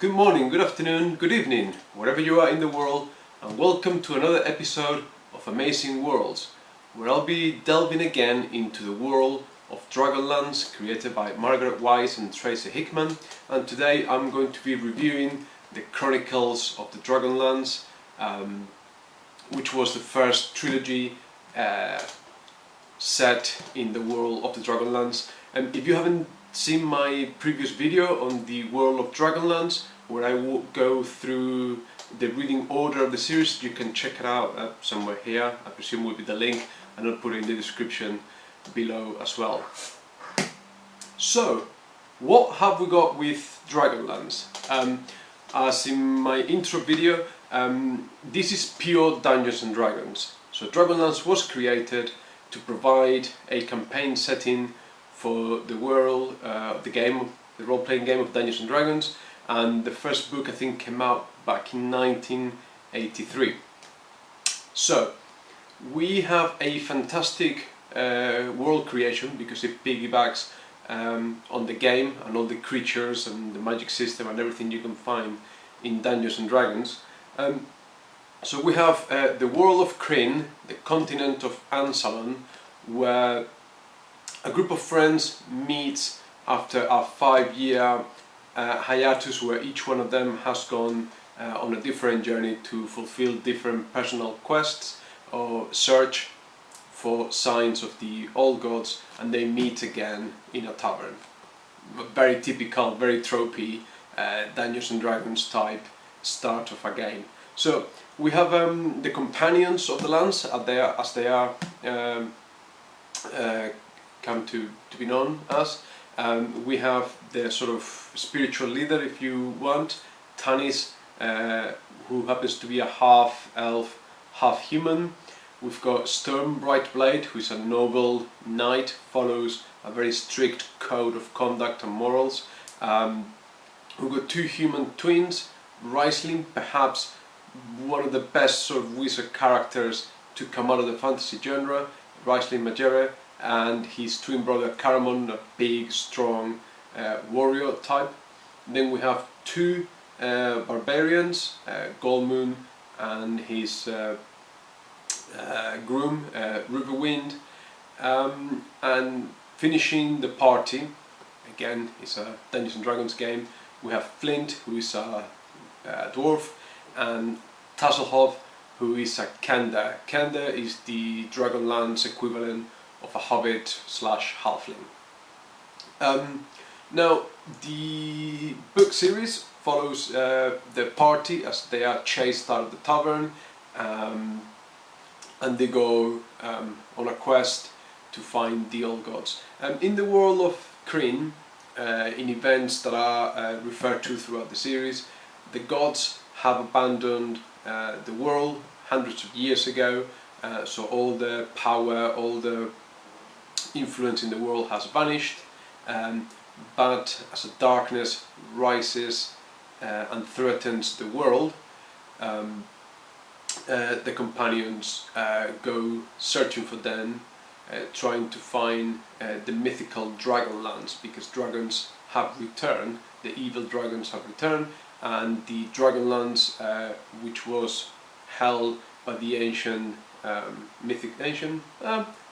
Good morning, good afternoon, good evening, wherever you are in the world, and welcome to another episode of Amazing Worlds, where I'll be delving again into the world of Dragonlance, created by Margaret Weiss and Tracy Hickman. And today I'm going to be reviewing the Chronicles of the Dragonlance, which was the first trilogy set in the world of the Dragonlance. And if you haven't seen my previous video on the world of Dragonlance, where I will go through the reading order of the series, you can check it out somewhere here. I presume will be the link, and I'll put it in the description below as well. So, what have we got with Dragonlance? As in my intro video, this is pure Dungeons and Dragons. So Dragonlance was created to provide a campaign setting for the world, the role-playing game of Dungeons and Dragons, and the first book I think came out back in 1983. So we have a fantastic world creation because it piggybacks on the game and all the creatures and the magic system and everything you can find in Dungeons and Dragons. So we have the world of Kryn, the continent of Ansalon, where a group of friends meets after a 5-year hiatus, where each one of them has gone on a different journey to fulfill different personal quests or search for signs of the old gods, and they meet again in a tavern. Very typical, very tropey Dungeons and Dragons type start of a game. So we have the companions of the lands as they are come to be known as. We have the sort of spiritual leader, if you want, Tanis, who happens to be a half elf, half human. We've got Storm Brightblade, who is a noble knight, follows a very strict code of conduct and morals. We've got two human twins, Riesling, perhaps one of the best sort of wizard characters to come out of the fantasy genre, Riesling Magere, and his twin brother Caramon, a big, strong warrior type. Then we have two barbarians, Goldmoon and his groom, Riverwind, and finishing the party, again it's a Dungeons and Dragons game, we have Flint, who is a dwarf, and Tasselhoff, who is a Kender. Kender is the Dragonlance equivalent of a hobbit / halfling. Now the book series follows the party as they are chased out of the tavern, and they go on a quest to find the old gods. In the world of Kryn, in events that are referred to throughout the series, the gods have abandoned the world hundreds of years ago, so all the power, all the influence in the world has vanished, but as a darkness rises and threatens the world, the companions go searching for them, trying to find the mythical Dragonlance, because dragons have returned, the evil dragons have returned, and the Dragonlance, which was held by the ancient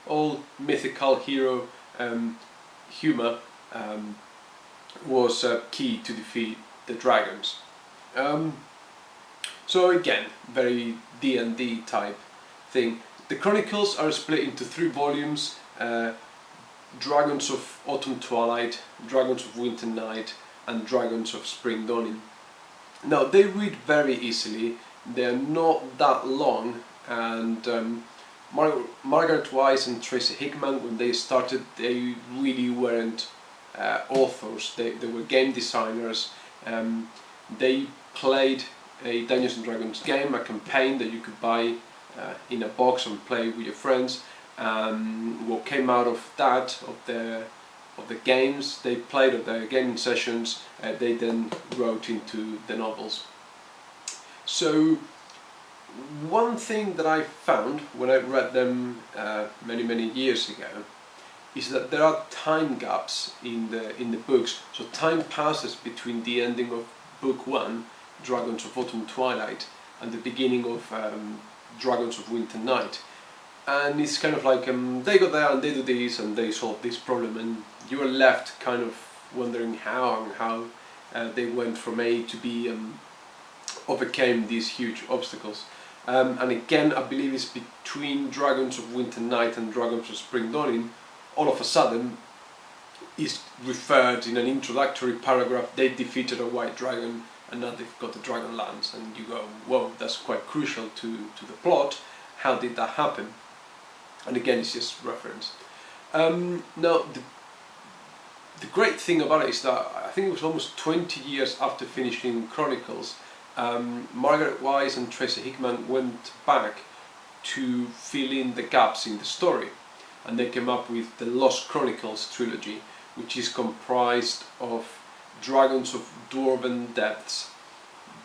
old mythical hero Huma, was key to defeat the dragons. So again, very D&D type thing. The Chronicles are split into 3 volumes: Dragons of Autumn Twilight, Dragons of Winter Night, and Dragons of Spring Dawning. Now they read very easily, they're not that long, and Margaret Weiss and Tracy Hickman, when they started, they really weren't authors, they were game designers. They played a Dungeons and Dragons game, a campaign that you could buy in a box and play with your friends. What came out of that, of the games they played, of their gaming sessions, they then wrote into the novels. So one thing that I found when I read them many years ago is that there are time gaps in the books. So time passes between the ending of book 1, Dragons of Autumn Twilight, and the beginning of Dragons of Winter Night. And it's kind of like they go there and they do this and they solve this problem, and you are left kind of wondering how they went from A to B and overcame these huge obstacles. And again, I believe it's between Dragons of Winter Night and Dragons of Spring Dawning, all of a sudden is referred in an introductory paragraph, they defeated a white dragon and now they've got the Dragonlance, and you go, whoa, that's quite crucial to the plot. How did that happen? And again, it's just reference. Now, the great thing about it is that I think it was almost 20 years after finishing Chronicles, Margaret Weiss and Tracy Hickman went back to fill in the gaps in the story, and they came up with the Lost Chronicles trilogy, which is comprised of Dragons of Dwarven Depths,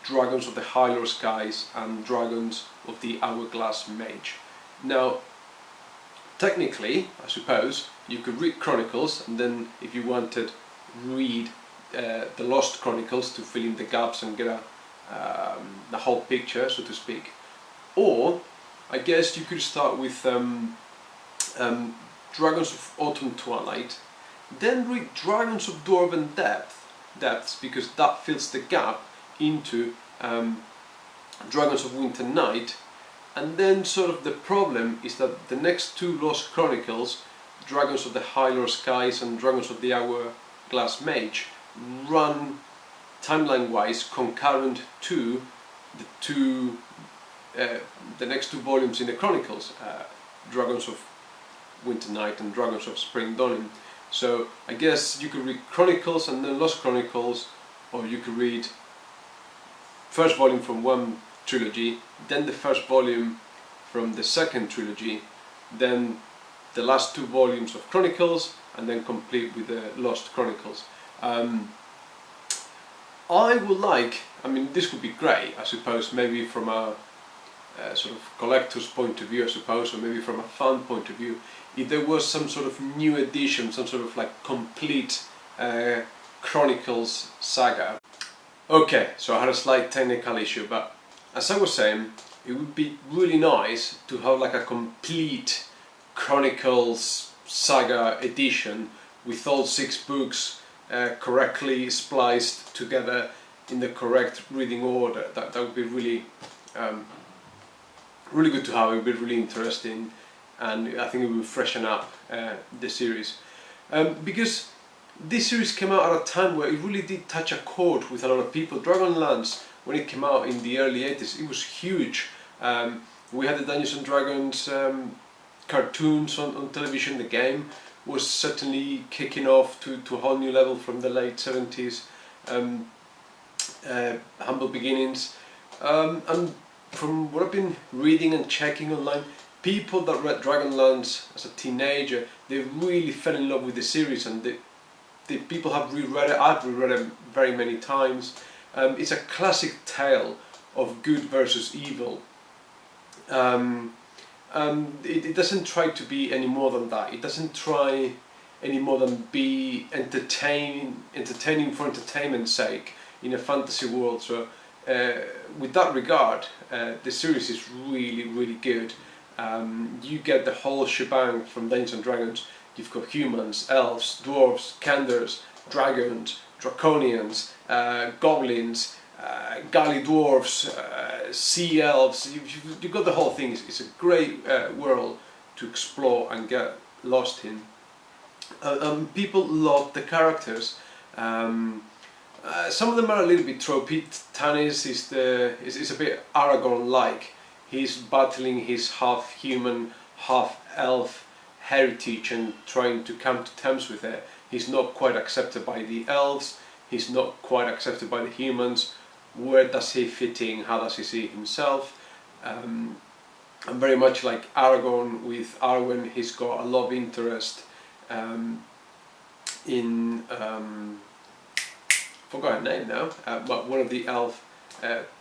Dragons of the Higher Skies, and Dragons of the Hourglass Mage. Now, technically, I suppose, you could read Chronicles and then, if you wanted, read the Lost Chronicles to fill in the gaps and get the whole picture, so to speak. Or, I guess you could start with Dragons of Autumn Twilight, then read Dragons of Dwarven Depths, because that fills the gap into Dragons of Winter Night. And then sort of the problem is that the next two Lost Chronicles, Dragons of the Higher Skies and Dragons of the Hourglass Mage, run timeline-wise concurrent to the next two volumes in the Chronicles, Dragons of Winter Night and Dragons of Spring Dawning. So I guess you could read Chronicles and then Lost Chronicles, or you could read first volume from one trilogy, then the first volume from the second trilogy, then the last two volumes of Chronicles, and then complete with the Lost Chronicles. I would like, I mean, this would be great, I suppose, maybe from a sort of collector's point of view, I suppose, or maybe from a fan point of view, if there was some sort of new edition, some sort of like complete Chronicles saga. Okay, so I had a slight technical issue, but as I was saying, it would be really nice to have like a complete Chronicles saga edition with all 6 books correctly spliced together in the correct reading order. That would be really really good to have. It would be really interesting, and I think it would freshen up the series, because this series came out at a time where it really did touch a chord with a lot of people. Dragonlance, when it came out in the early 80s, it was huge. We had the Dungeons and Dragons cartoons on television. The game was certainly kicking off to a whole new level from the late 70s, humble beginnings, and from what I've been reading and checking online, people that read Dragonlance as a teenager, they really fell in love with the series, and the people have reread it. I've reread it very many times. It's a classic tale of good versus evil. It doesn't try to be any more than that. It doesn't try any more than be entertaining for entertainment's sake in a fantasy world. So with that regard, the series is really, really good. You get the whole shebang from Dungeons and Dragons. You've got humans, elves, dwarves, kanders, dragons, draconians, goblins, galley dwarves, sea elves. You've got the whole thing. It's a great world to explore and get lost in. People love the characters. Some of them are a little bit tropey. Tanis is a bit Aragorn-like. He's battling his half-human, half-elf heritage and trying to come to terms with it. He's not quite accepted by the elves. He's not quite accepted by the humans. Where does he fit in? How does he see himself? And very much like Aragorn with Arwen, he's got a love interest in forgot her name now, but one of the elf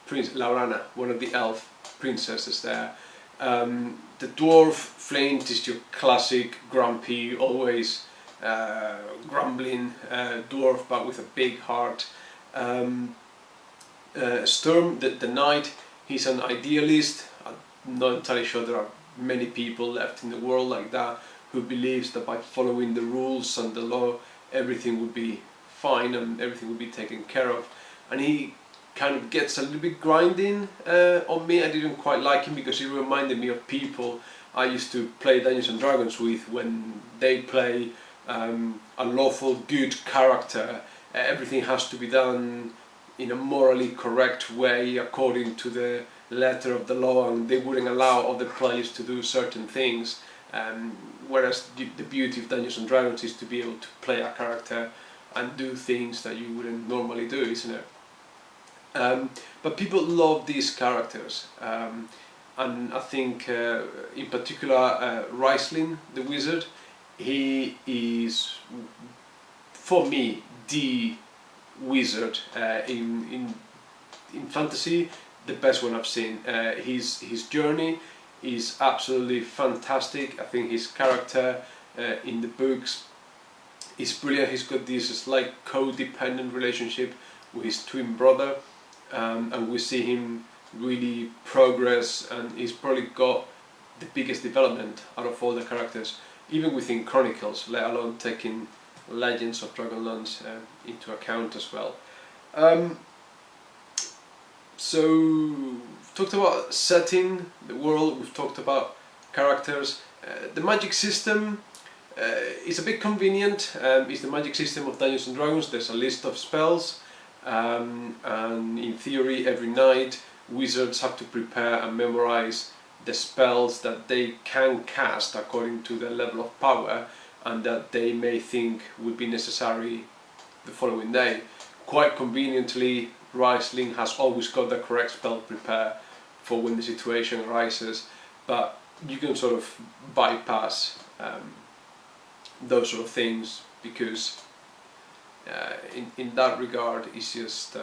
Laurana, one of the elf princesses there. The dwarf Flint is your classic grumpy, always grumbling dwarf, but with a big heart. Storm, the knight, he's an idealist. I'm not entirely sure there are many people left in the world like that, who believes that by following the rules and the law everything would be fine and everything would be taken care of. And he kind of gets a little bit grinding on me. I didn't quite like him because he reminded me of people I used to play Dungeons and Dragons with when they play a lawful good character. Everything has to be done in a morally correct way according to the letter of the law, and they wouldn't allow other players to do certain things. Whereas the beauty of Dungeons and Dragons is to be able to play a character and do things that you wouldn't normally do, isn't it? But people love these characters, and I think in particular Riesling, the wizard, he is, for me, the wizard in fantasy, the best one I've seen. His journey is absolutely fantastic. I think his character in the books is brilliant. He's got this slight codependent relationship with his twin brother, and we see him really progress, and he's probably got the biggest development out of all the characters, even within Chronicles, let alone taking Legends of Dragonlance into account as well. So we've talked about setting, the world, we've talked about characters. The magic system is a bit convenient. It's the magic system of Dungeons and Dragons. There's a list of spells, and in theory every night wizards have to prepare and memorize the spells that they can cast according to their level of power and that they may think would be necessary the following day. Quite conveniently, Riesling has always got the correct spell prepared for when the situation arises, but you can sort of bypass those sort of things because in that regard it's just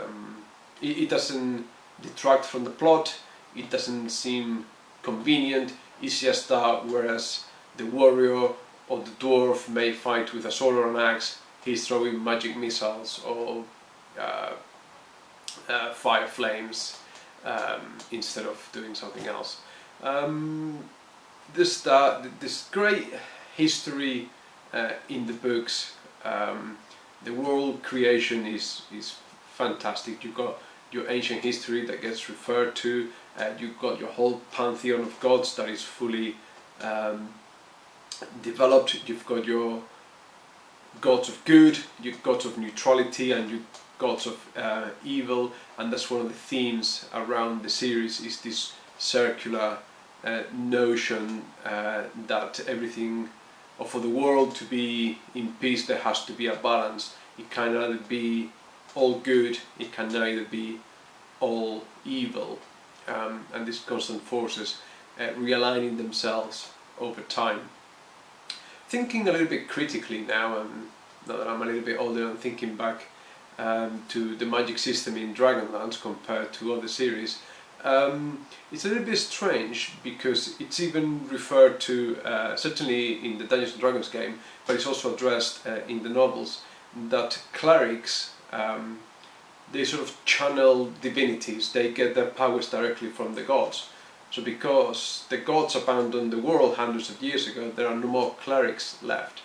it doesn't detract from the plot, it doesn't seem convenient. It's just that whereas the warrior or the dwarf may fight with a sword or an axe, he's throwing magic missiles or fire flames instead of doing something else. This great history in the books. The world creation is fantastic. You've got your ancient history that gets referred to, you've got your whole pantheon of gods that is fully developed, you've got your gods of good, your gods of neutrality, and your gods of evil, and that's one of the themes around the series, is this circular notion that everything, or for the world to be in peace, there has to be a balance. It can either be all good, it can neither be all evil, and these constant forces realigning themselves over time. Thinking a little bit critically now, now that I'm a little bit older, and thinking back to the magic system in Dragonlance compared to other series, it's a little bit strange because it's even referred to, certainly in the Dungeons and Dragons game, but it's also addressed in the novels, that clerics, they sort of channel divinities, they get their powers directly from the gods. So because the gods abandoned the world hundreds of years ago, there are no more clerics left.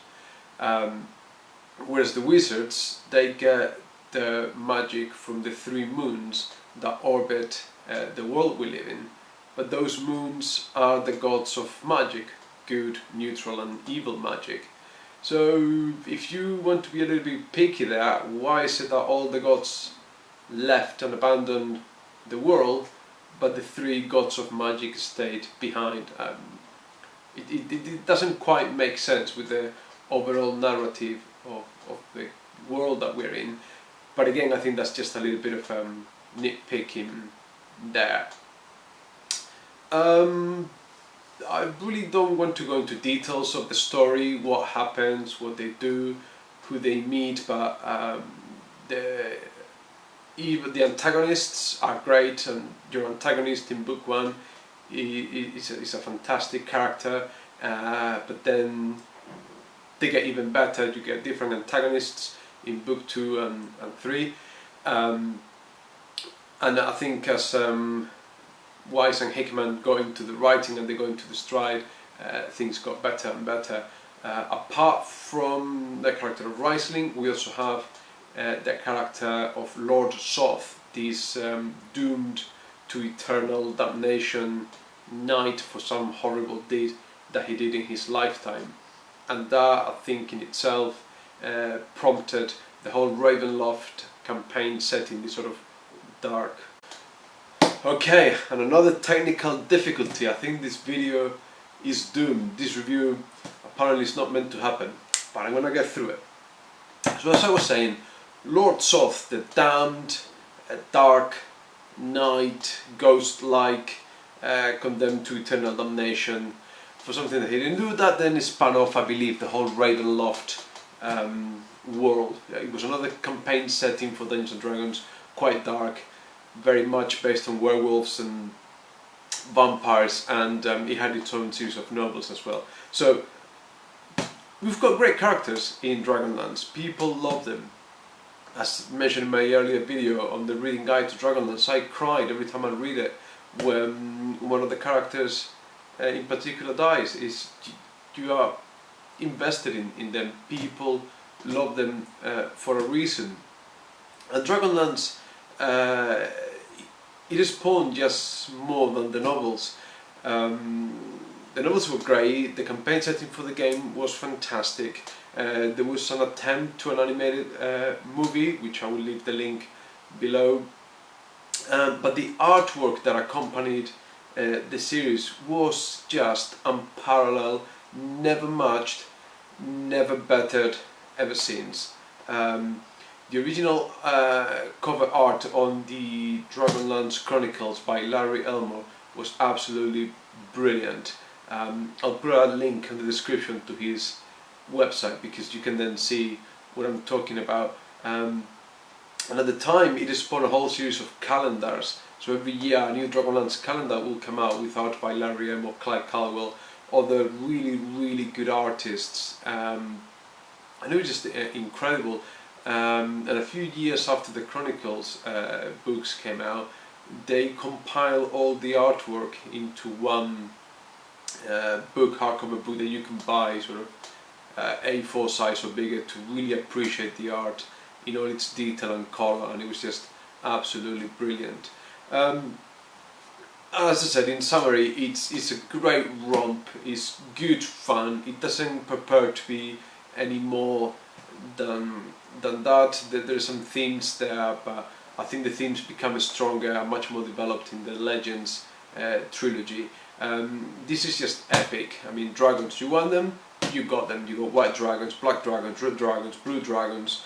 Whereas the wizards, they get the magic from the 3 moons that orbit the world we live in. But those moons are the gods of magic, good, neutral and evil magic. So if you want to be a little bit picky there, why is it that all the gods left and abandoned the world, but the 3 gods of magic stayed behind? It doesn't quite make sense with the overall narrative of the world that we're in. But again, I think that's just a little bit of nitpicking there. I really don't want to go into details of the story, what happens, what they do, who they meet, but the antagonists are great, and your antagonist in book 1 is a fantastic character, but then they get even better. You get different antagonists in book 2 and 3. And I think as Weiss and Hickman got into the writing and they got into the stride, things got better and better. Apart from the character of Riesling, we also have the character of Lord Soth, this doomed to eternal damnation knight for some horrible deed that he did in his lifetime. And that, I think, in itself prompted the whole Ravenloft campaign set in this sort of dark. Okay, and another technical difficulty. I think this video is doomed. This review apparently is not meant to happen, but I'm gonna get through it. So as I was saying, Lord Soth, the damned, dark knight, ghost-like, condemned to eternal damnation for something that he didn't do, that then spun off, I believe, the whole Ravenloft world. It was another campaign setting for Dungeons and Dragons, quite dark, very much based on werewolves and vampires, and it had its own series of novels as well. So we've got great characters in Dragonlance. People love them. As mentioned in my earlier video on the reading guide to Dragonlance, I cried every time I read it when one of the characters in particular dies. You are invested in them. People love them for a reason. And Dragonlance, it is spawned just more than the novels. The novels were great, the campaign setting for the game was fantastic. There was an attempt to an animated movie, which I will leave the link below. But the artwork that accompanied the series was just unparalleled, never matched, never bettered ever since. The original cover art on the Dragonlance Chronicles by Larry Elmore was absolutely brilliant. I'll put a link in the description to his website because you can then see what I'm talking about. And at the time it spawned a whole series of calendars. So every year a new Dragonlance calendar will come out with art by Larry Elmore, Clive Caldwell, other really good artists. And it was just incredible. And a few years after the Chronicles books came out, they compile all the artwork into one book, hardcover book that you can buy, sort of A4 size or bigger, to really appreciate the art in all its detail and colour, and it was just absolutely brilliant. As I said, in summary, it's a great romp, it's good fun, it doesn't purport to be any more than that. There are some themes there, but I think the themes become stronger and much more developed in the Legends trilogy. This is just epic. I mean, dragons, you want them, you got them. You got white dragons, black dragons, red dragons, blue dragons.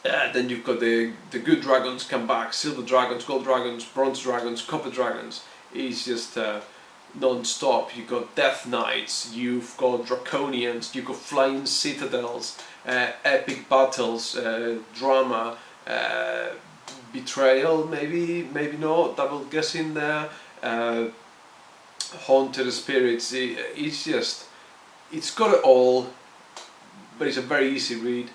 Then you've got the good dragons come back, silver dragons, gold dragons, bronze dragons, copper dragons. It's just non-stop. You've got death knights, you've got draconians, you've got flying citadels, epic battles, drama, betrayal, maybe not, double guessing there, haunted spirits. It's got it all, but it's a very easy read.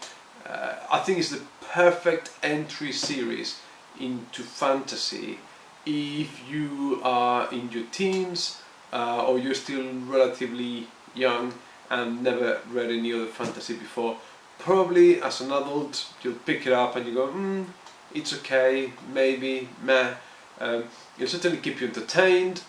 I think it's the perfect entry series into fantasy if you are in your teens or you're still relatively young and never read any other fantasy before. Probably as an adult you'll pick it up and you go, it's okay, maybe, meh. It'll certainly keep you entertained,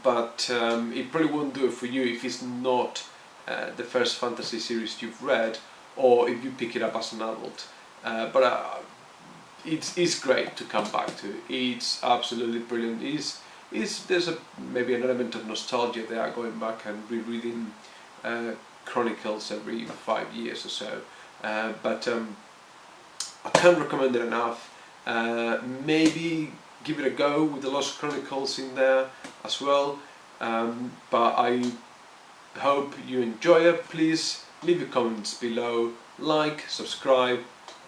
but it probably won't do it for you if it's not the first fantasy series you've read, or if you pick it up as an adult. But it's great to come back to. It's absolutely brilliant. There's maybe an element of nostalgia there, going back and rereading Chronicles every 5 years or so. But I can't recommend it enough. Maybe give it a go with the Lost Chronicles in there as well. But I hope you enjoy it. Please leave your comments below, like, subscribe,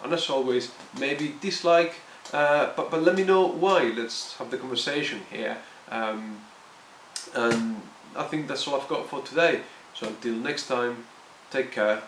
and as always, maybe dislike, but let me know why. Let's have the conversation here. And I think that's all I've got for today. So until next time, take care.